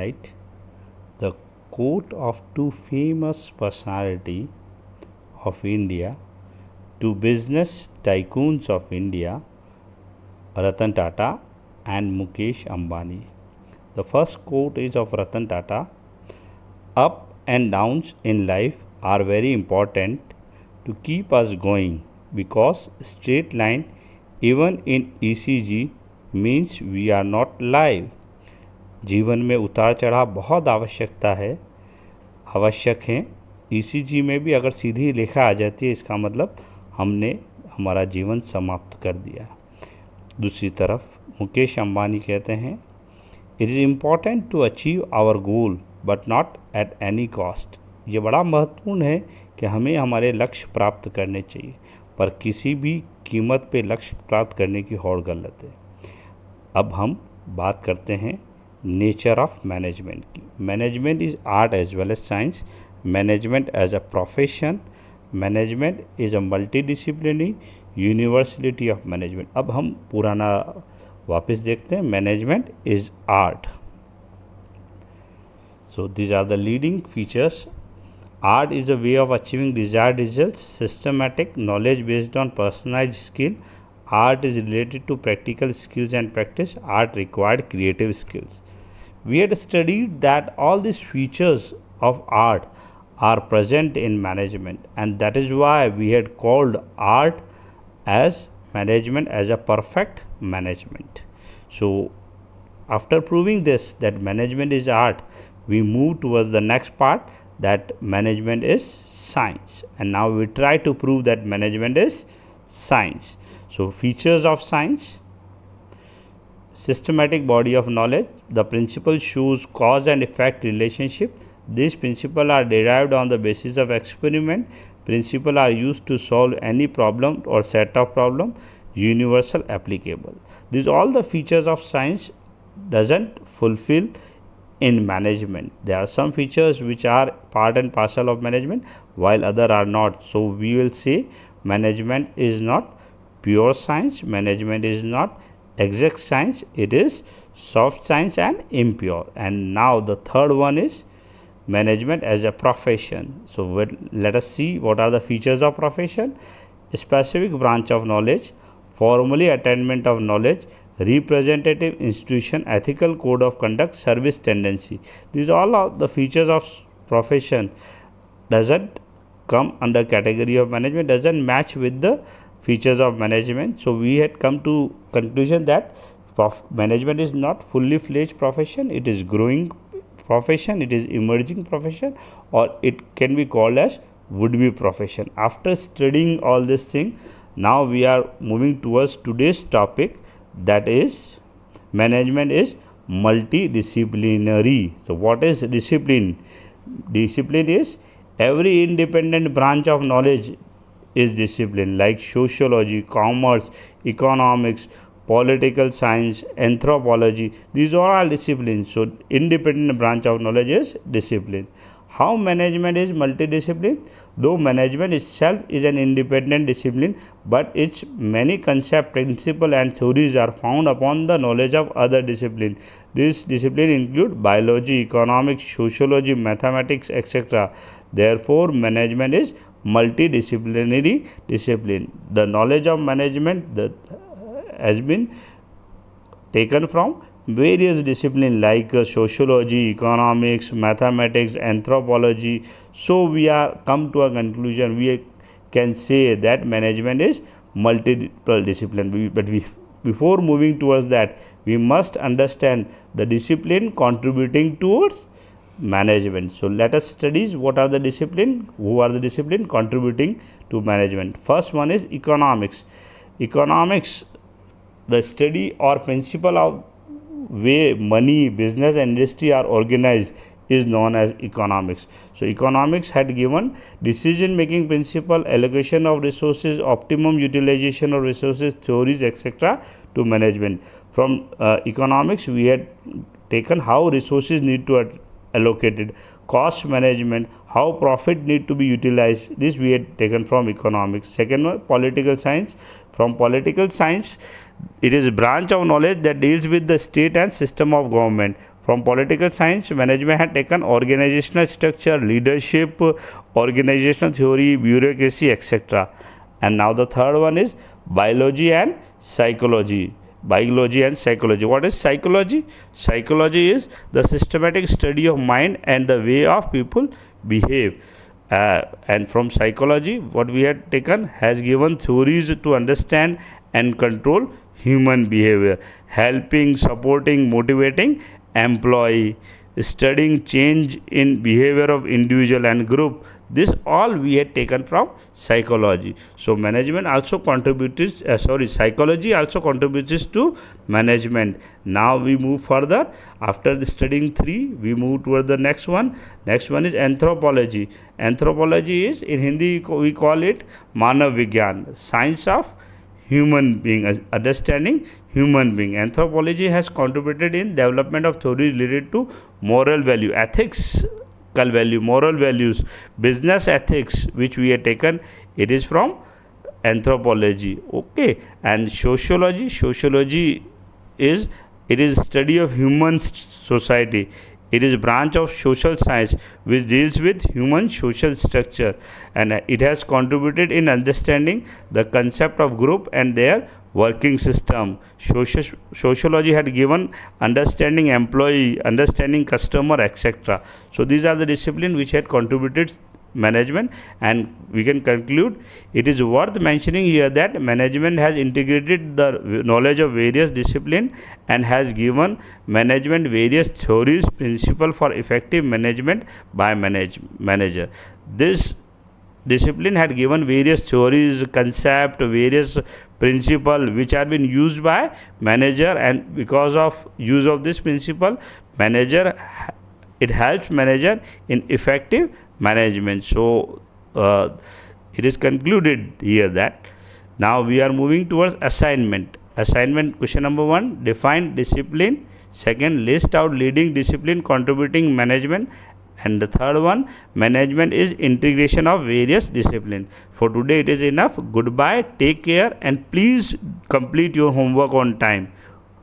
highlight the quote of two famous personalities of India, two business tycoons of India, Ratan Tata and Mukesh Ambani. The first quote is of Ratan Tata: "Up and downs in life are very important to keep us going because straight line even in ECG means we are not live." जीवन में उतार चढ़ाव बहुत आवश्यक हैं। ECG में भी अगर सीधी रेखा आ जाती है इसका मतलब हमने हमारा जीवन समाप्त कर दिया। दूसरी तरफ मुकेश अंबानी कहते हैं, it is important to achieve our goal but not at any cost. ये बड़ा महत्वपूर्ण है कि हमें हमारे लक्ष्य प्राप्त करने चाहिए पर किसी भी कीमत पे लक्ष्य प्राप्त करने की होड़ गलत है। अब हम बात करते हैं नेचर ऑफ मैनेजमेंट की। Management is art as well as science, management as a profession, management is a multidisciplinary universality of management. अब हम पुराना वापस देखते हैं, management is art. So these are the leading features. Art is a way of achieving desired results, systematic knowledge based on personalized skill. Art is related to practical skills and practice. Art required creative skills. We had studied that all these features of art are present in management, and that is why we had called art as management as a perfect management. So after proving this, that management is art, we move towards the next part, that management is science. And now we try to prove that management is science. So features of science: systematic body of knowledge. The principle shows cause and effect relationship. These principles are derived on the basis of experiment. Principles are used to solve any problem or set of problem. Universal applicable. These all the features of science doesn't fulfill in management. There are some features which are part and parcel of management while other are not. So we will say management is not pure science, management is not exact science, it is soft science and impure. And now the third one is management as a profession. So let us see what are the features of profession. Specific branch of knowledge, formally attainment of knowledge, representative institution, ethical code of conduct, service tendency. These all are the features of profession. Doesn't come under category of management, doesn't match with the features of management. So we had come to conclusion that management is not fully fledged profession, it is growing profession, it is emerging profession, or it can be called as would be profession. After studying all this thing, now we are moving towards today's topic, that is management is multidisciplinary. So what is discipline? Discipline is every independent branch of knowledge is discipline, like sociology, commerce, economics, political science, anthropology. These are all disciplines. So independent branch of knowledge is discipline. How management is multidiscipline? Though management itself is an independent discipline, but its many concepts, principles and theories are found upon the knowledge of other disciplines. These disciplines include biology, economics, sociology, mathematics, etc. Therefore, management is multidisciplinary discipline. The knowledge of management has been taken from various disciplines like sociology, economics, mathematics, anthropology. So we are come to a conclusion, we can say that management is multiple discipline. But before moving towards that, we must understand the discipline contributing towards management. So let us study what are the discipline, who are the discipline contributing to management. First one is economics. Economics, the study or principle of way money, business and industry are organized, is known as economics. So economics had given decision making principle, allocation of resources, optimum utilization of resources, theories, etc. to management. From economics we had taken how resources need to allocated, cost management, how profit need to be utilized. This we had taken from economics. Second one, political science. From political science, it is a branch of knowledge that deals with the state and system of government. From political science, management had taken organizational structure, leadership, organizational theory, bureaucracy, etc. And now the third one is biology and psychology. Biology and psychology. What is psychology? Psychology is the systematic study of mind and the way of people behave. And from psychology, what we had taken has given theories to understand and control human behavior, helping, supporting, motivating employee, studying change in behavior of individual and group. This all we had taken from psychology. So management also contributes, psychology also contributes to management. Now we move further. After the studying three, we move toward the next one. Next one is anthropology. Anthropology is, in Hindi we call it Manav Vigyan, science of human being, understanding human being. Anthropology has contributed in development of theories related to moral value, ethics, value, moral values, business ethics, which we have taken. It is from anthropology. Okay. And sociology. Sociology is, it is study of human society. It is a branch of social science which deals with human social structure, and it has contributed in understanding the concept of group and their working system. Sociology had given understanding employee, understanding customer, etc. So these are the disciplines which had contributed management, and we can conclude it is worth mentioning here that management has integrated the knowledge of various disciplines and has given management various theories, principles for effective management by manager. This discipline had given various theories, concept, various principle which are being used by manager, and because of use of this principle, manager, it helps manager in effective management. So it is concluded here that now we are moving towards assignment. Assignment question number 1, define discipline. Second, list out leading discipline contributing management. And the third one, management is integration of various disciplines. For today it is enough. Goodbye, take care, and please complete your homework on time.